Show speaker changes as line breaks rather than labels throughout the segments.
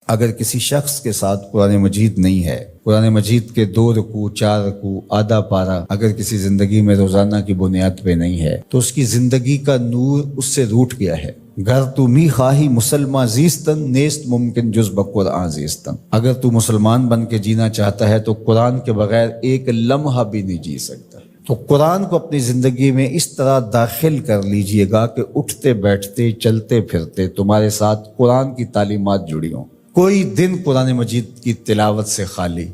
اگر کسی شخص کے ساتھ قرآن مجید نہیں ہے، قرآن مجید کے 2 رکوع 4 رکوع آدھا پارہ اگر کسی زندگی میں روزانہ کی بنیاد پہ نہیں ہے تو اس کی زندگی کا نور اس سے روٹھ گیا ہے۔ گر تو می خواہی مسلمہ زیستن نیست ممکن جز بقرآن زیستن، اگر تو مسلمان بن کے جینا چاہتا ہے تو قرآن کے بغیر ایک لمحہ بھی نہیں جی سکتا۔ تو قرآن کو اپنی زندگی میں اس طرح داخل کر لیجئے گا کہ اٹھتے بیٹھتے چلتے پھرتے تمہارے ساتھ قرآن کی تعلیمات جڑی ہوں، کوئی دن قرآن مجید کی تلاوت سے خالی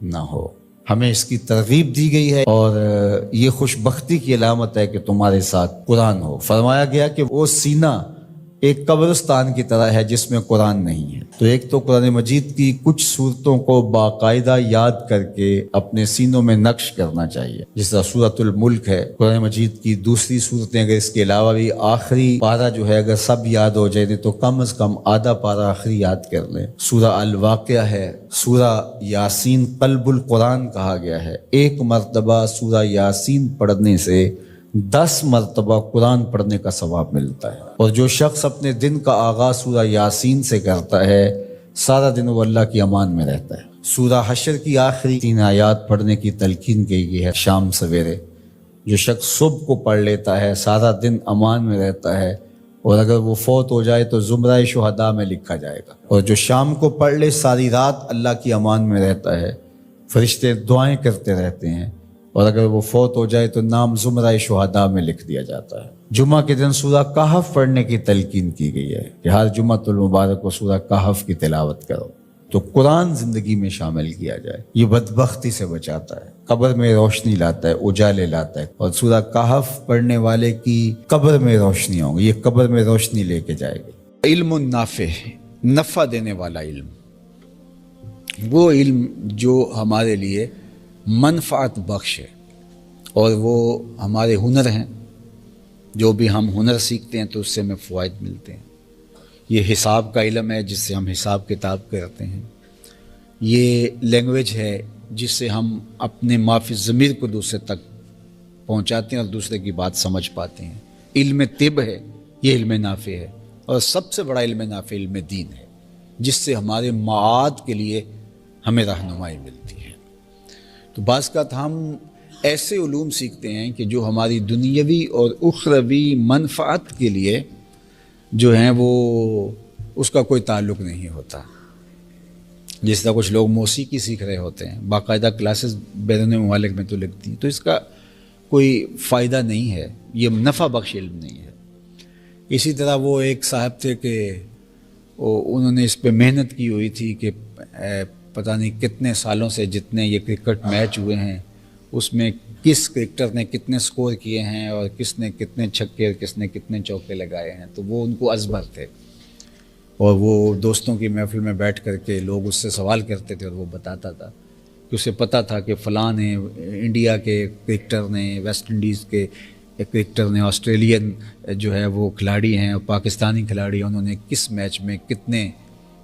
نہ ہو۔ ہمیں اس کی ترغیب دی گئی ہے اور یہ خوش بختی کی علامت ہے کہ تمہارے ساتھ قرآن ہو۔ فرمایا گیا کہ وہ سینہ ایک قبرستان کی طرح ہے جس میں قرآن نہیں ہے۔ تو ایک تو قرآن مجید کی کچھ صورتوں کو باقاعدہ یاد کر کے اپنے سینوں میں نقش کرنا چاہیے، جس طرح سورۃ الملک ہے، قرآن مجید کی دوسری صورتیں اگر اس کے علاوہ بھی آخری پارہ جو ہے اگر سب یاد ہو جائے تو کم از کم آدھا پارہ آخری یاد کر لیں۔ سورہ الواقعہ ہے، سورہ یاسین قلب القرآن کہا گیا ہے، ایک مرتبہ سورہ یاسین پڑھنے سے 10 مرتبہ قرآن پڑھنے کا ثواب ملتا ہے، اور جو شخص اپنے دن کا آغاز سورہ یاسین سے کرتا ہے سارا دن وہ اللہ کی امان میں رہتا ہے۔ سورہ حشر کی آخری 3 آیات پڑھنے کی تلقین کی گئی ہے شام سویرے، جو شخص صبح کو پڑھ لیتا ہے سارا دن امان میں رہتا ہے، اور اگر وہ فوت ہو جائے تو زمرہ شہداء میں لکھا جائے گا، اور جو شام کو پڑھ لے ساری رات اللہ کی امان میں رہتا ہے، فرشتے دعائیں کرتے رہتے ہیں، اور اگر وہ فوت ہو جائے تو نام زمرہ شہداء میں لکھ دیا جاتا ہے۔ جمعہ کے دن سورہ کہف پڑھنے کی تلقین کی گئی ہے کہ ہر جمعہ المبارک کو سورہ کہف کی تلاوت کرو، تو قرآن زندگی میں شامل کیا جائے۔ یہ بدبختی سے بچاتا ہے، قبر میں روشنی لاتا ہے، اجالے لاتا ہے، اور سورہ کہف پڑھنے والے کی قبر میں روشنی ہوگی، یہ قبر میں روشنی لے کے جائے گی۔ علم نافع، نفع دینے والا علم، وہ علم جو ہمارے لیے منفعت بخش ہے، اور وہ ہمارے ہنر ہیں، جو بھی ہم ہنر سیکھتے ہیں تو اس سے ہمیں فوائد ملتے ہیں۔ یہ حساب کا علم ہے جس سے ہم حساب کتاب کرتے ہیں، یہ لینگویج ہے جس سے ہم اپنے مافی ضمیر کو دوسرے تک پہنچاتے ہیں اور دوسرے کی بات سمجھ پاتے ہیں۔ علم طب ہے، یہ علم نافع ہے، اور سب سے بڑا علم نافع علم دین ہے، جس سے ہمارے معاد کے لیے ہمیں رہنمائی ملتی ہے۔ تو بعض اوقات ہم ایسے علوم سیکھتے ہیں کہ جو ہماری دنیاوی اور اخروی منفعت کے لیے جو ہیں وہ اس کا کوئی تعلق نہیں ہوتا۔ جس طرح کچھ لوگ موسیقی سیکھ رہے ہوتے ہیں، باقاعدہ کلاسز بیرون ممالک میں تو لگتی ہیں، تو اس کا کوئی فائدہ نہیں ہے، یہ نفع بخش علم نہیں ہے۔ اسی طرح وہ ایک صاحب تھے کہ انہوں نے اس پہ محنت کی ہوئی تھی کہ پتہ نہیں کتنے سالوں سے جتنے یہ کرکٹ میچ ہوئے ہیں اس میں کس کرکٹر نے کتنے سکور کیے ہیں اور کس نے کتنے چھکے اور کس نے کتنے چوکے لگائے ہیں، تو وہ ان کو ازبر تھے، اور وہ دوستوں کی محفل میں بیٹھ کر کے لوگ اس سے سوال کرتے تھے اور وہ بتاتا تھا کہ اسے پتہ تھا کہ فلاں نے انڈیا کے کرکٹر نے، ویسٹ انڈیز کے کرکٹر نے، آسٹریلین جو ہے وہ کھلاڑی ہیں اور پاکستانی کھلاڑی، انہوں نے کس میچ میں کتنے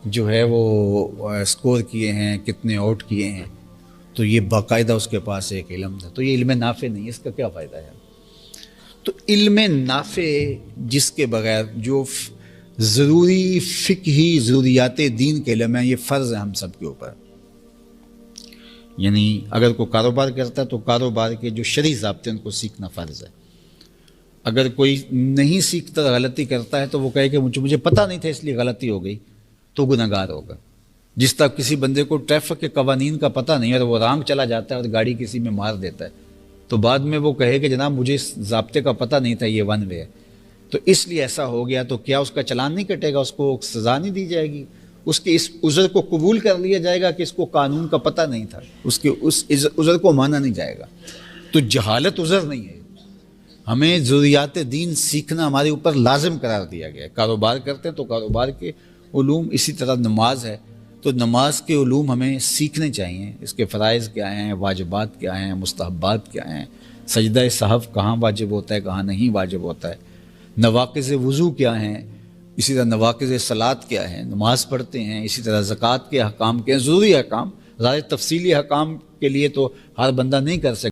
جو ہے وہ سکور کیے ہیں، کتنے آؤٹ کیے ہیں۔ تو یہ باقاعدہ اس کے پاس ایک علم تھا۔ تو یہ علم نافع نہیں، اس کا کیا فائدہ ہے؟ تو علم نافع جس کے بغیر جو ضروری فقہی ضروریات دین کے علم ہیں، یہ فرض ہے ہم سب کے اوپر۔ یعنی اگر کوئی کاروبار کرتا ہے تو کاروبار کے جو شرعی ضابطے ان کو سیکھنا فرض ہے۔ اگر کوئی نہیں سیکھتا غلطی کرتا ہے تو وہ کہے کہ مجھے پتہ نہیں تھا اس لیے غلطی ہو گئی، تو گناہگار ہوگا۔ جس طرح کسی بندے کو ٹریفک کے قوانین کا پتہ نہیں ہے اور وہ رانگ چلا جاتا ہے اور گاڑی کسی میں مار دیتا ہے، تو بعد میں وہ کہے کہ جناب مجھے اس ضابطے کا پتہ نہیں تھا، یہ ون وے ہے، تو اس لیے ایسا ہو گیا، تو کیا اس کا چلان نہیں کٹے گا؟ اس کو سزا نہیں دی جائے گی؟ اس کے اس عذر کو قبول کر لیا جائے گا کہ اس کو قانون کا پتہ نہیں تھا، اس کے اس عذر کو مانا نہیں جائے گا؟ تو جہالت عذر نہیں ہے۔ ہمیں ضروریات دین سیکھنا ہمارے اوپر لازم قرار دیا گیا ہے۔ کاروبار کرتے ہیں تو کاروبار کے علوم، اسی طرح نماز ہے تو نماز کے علوم ہمیں سیکھنے چاہیے، اس کے فرائض کیا ہیں، واجبات کیا ہیں، مستحبات کیا ہیں، سجدہ سہو کہاں واجب ہوتا ہے کہاں نہیں واجب ہوتا ہے، نواقض وضو کیا ہیں، اسی طرح نواقض صلاۃ کیا ہیں، نماز پڑھتے ہیں، اسی طرح زکوٰۃ کے احکام کے ضروری احکام، ظاہر تفصیلی احکام کے لیے تو ہر بندہ نہیں کر سکتا۔